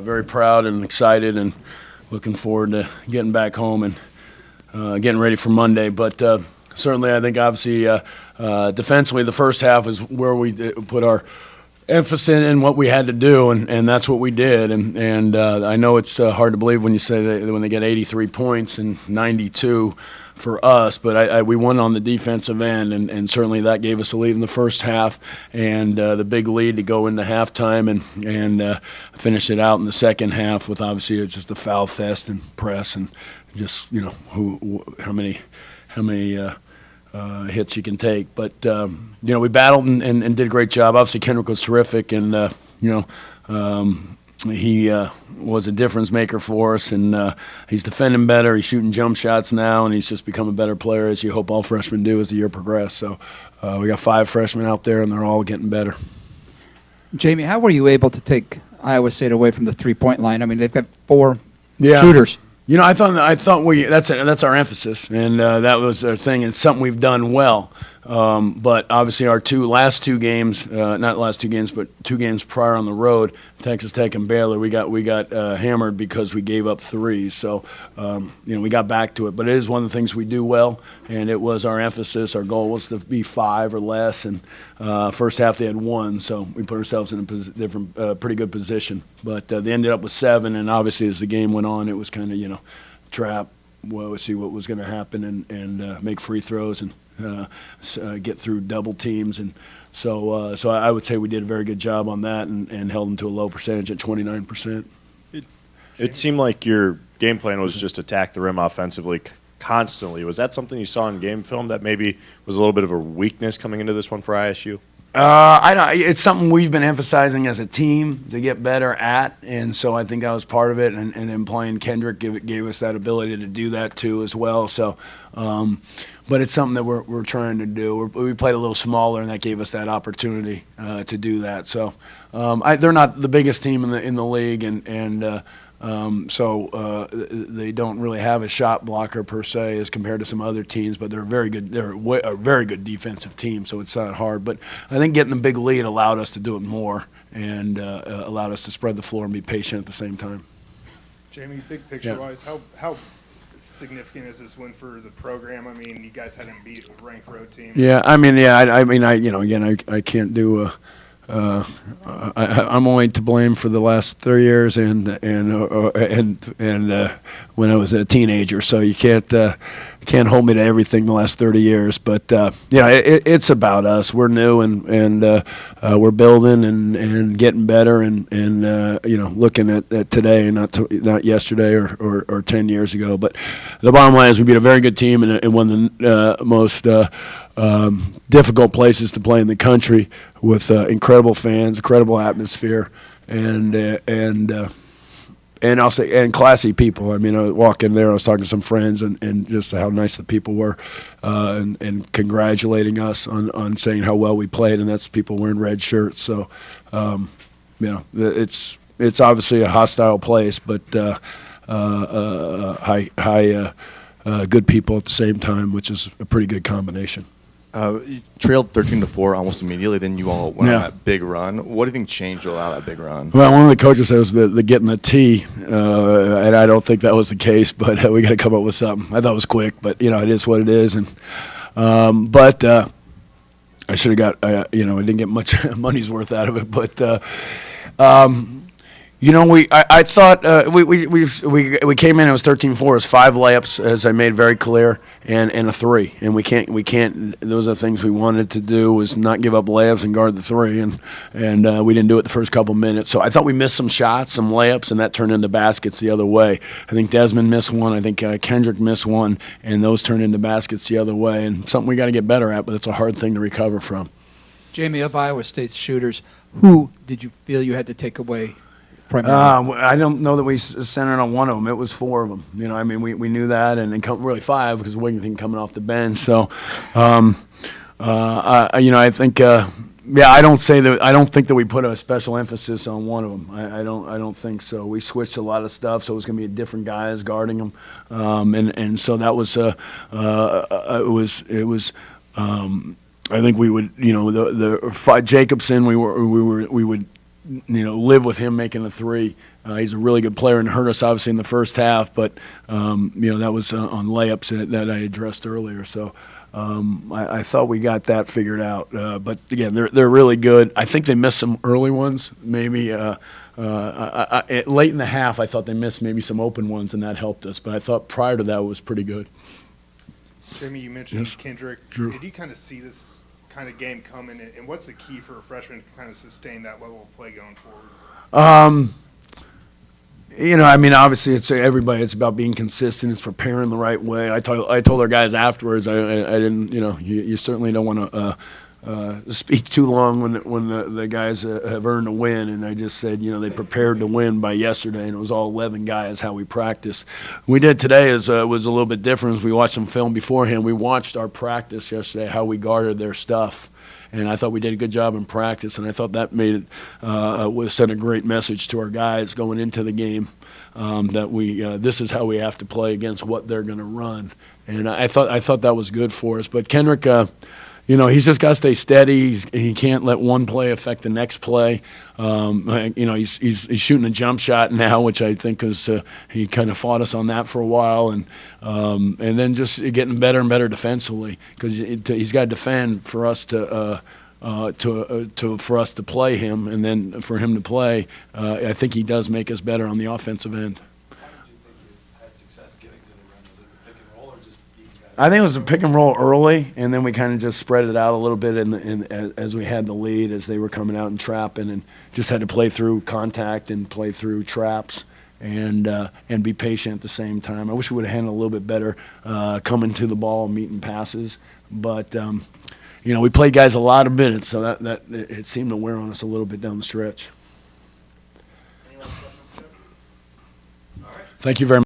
Very proud and excited and looking forward to getting back home and getting ready for Monday. But certainly I think obviously defensively the first half is where we put our emphasis in what we had to do, and that's what we did. And I know it's hard to believe when you say that when they get 83 points and 92 for us, but we won on the defensive end, and certainly that gave us a lead in the first half, and the big lead to go into halftime and finish it out in the second half with obviously it's just a foul fest and press and just how many hits you can take. But we battled and did a great job. Obviously Kendrick was terrific, and he was a difference maker for us, and he's defending better. He's shooting jump shots now, and he's just become a better player, as you hope all freshmen do as the year progresses. So we got 5 freshmen out there, and they're all getting better. Jamie, how were you able to take Iowa State away from the three-point line? I mean, they've got 4 shooters. I thought that's our emphasis, and that was our thing. It's something we've done well. But obviously our last two games, not last 2 games, but 2 games prior on the road, Texas Tech and Baylor, we got hammered because we gave up 3. So we got back to it. But it is one of the things we do well, and it was our emphasis. Our goal was to be 5 or less, and first half they had 1, so we put ourselves in a pretty good position. But they ended up with 7, and obviously as the game went on, it was kind of trap. Well, see what was going to happen and make free throws and get through double teams, and so I would say we did a very good job on that and held them to a low percentage at 29%. It seemed like your game plan was just attack the rim offensively constantly. Was that something you saw in game film that maybe was a little bit of a weakness coming into this one for ISU? It's something we've been emphasizing as a team to get better at, and so I think that was part of it. And then playing Kendrick gave us that ability to do that too as well. So, but it's something that we're trying to do. We played a little smaller, and that gave us that opportunity to do that. So, they're not the biggest team in the league, and so they don't really have a shot blocker per se as compared to some other teams, but they're very good. They're a very good defensive team, so it's not hard. But I think getting the big lead allowed us to do it more and allowed us to spread the floor and be patient at the same time. Jamie, big picture-wise, how significant is this win for the program? I mean, you guys hadn't beat a ranked road team. Yeah, I can't do. I'm only to blame for the last 3 years and when I was a teenager. So you can't hold me to everything the last 30 years. But it's about us. We're new and we're building and getting better and looking at today, not yesterday or 10 years ago. But the bottom line is we beat a very good team and one of the most difficult places to play in the country with incredible fans, incredible atmosphere, and I'll say and classy people. I mean, I walk in there, I was talking to some friends, and just how nice the people were, and congratulating us on saying how well we played, and that's people wearing red shirts. So, it's obviously a hostile place, but good people at the same time, which is a pretty good combination. You trailed 13-4 almost immediately. Then you all went on that big run. What do you think changed to allow that big run? Well, one of the coaches says the getting the tee, and I don't think that was the case. But we got to come up with something. I thought it was quick, but it is what it is. And but I should have got I didn't get much money's worth out of it. But I thought we came in. It was 13-4. It was 5 layups, as I made very clear, and a 3. And we can't. Those are the things we wanted to do, was not give up layups and guard the 3. And we didn't do it the first couple minutes. So I thought we missed some shots, some layups, and that turned into baskets the other way. I think Desmond missed one. I think Kendrick missed one, and those turned into baskets the other way. And something we got to get better at, but it's a hard thing to recover from. Jamie, of Iowa State's shooters, who did you feel you had to take away? I don't know that we centered on one of them. It was 4 of them. We knew that, and then really 5 because Wigginton coming off the bench. So, I think, I don't think that we put a special emphasis on one of them. I don't think so. We switched a lot of stuff, so it was going to be different guys guarding them, and so that was it was. I think we would, the Jacobson, we would live with him making a 3 He's a really good player and hurt us obviously in the first half, but that was on layups that I addressed earlier. So I thought we got that figured out. But again, they're really good. I think they missed some early ones, maybe. Late in the half, I thought they missed maybe some open ones, and that helped us. But I thought prior to that it was pretty good. Jamie, you mentioned Yes. Kendrick. Drew. Did you kind of see this kind of game coming, and what's the key for a freshman to kind of sustain that level of play going forward? Obviously, it's about being consistent. It's preparing the right way. I told our guys afterwards, I didn't, you certainly don't want to speak too long when the guys have earned a win. And I just said, they prepared to win by yesterday, and it was all 11 guys how we practiced. We did today was a little bit different. As we watched some film beforehand, we watched our practice yesterday, how we guarded their stuff. And I thought we did a good job in practice, and I thought that made it sent a great message to our guys going into the game that this is how we have to play against what they're going to run. And I thought that was good for us. But Kendrick, he's just got to stay steady. He can't let one play affect the next play. He's shooting a jump shot now, which I think is he kind of fought us on that for a while, and then just getting better and better defensively because he's got to defend for us to play him, and then for him to play. I think he does make us better on the offensive end. I think it was a pick and roll early, and then we kind of just spread it out a little bit as we had the lead, as they were coming out and trapping, and just had to play through contact and play through traps and be patient at the same time. I wish we would have handled a little bit better coming to the ball, meeting passes, but we played guys a lot of minutes, so that it seemed to wear on us a little bit down the stretch. Thank you very much.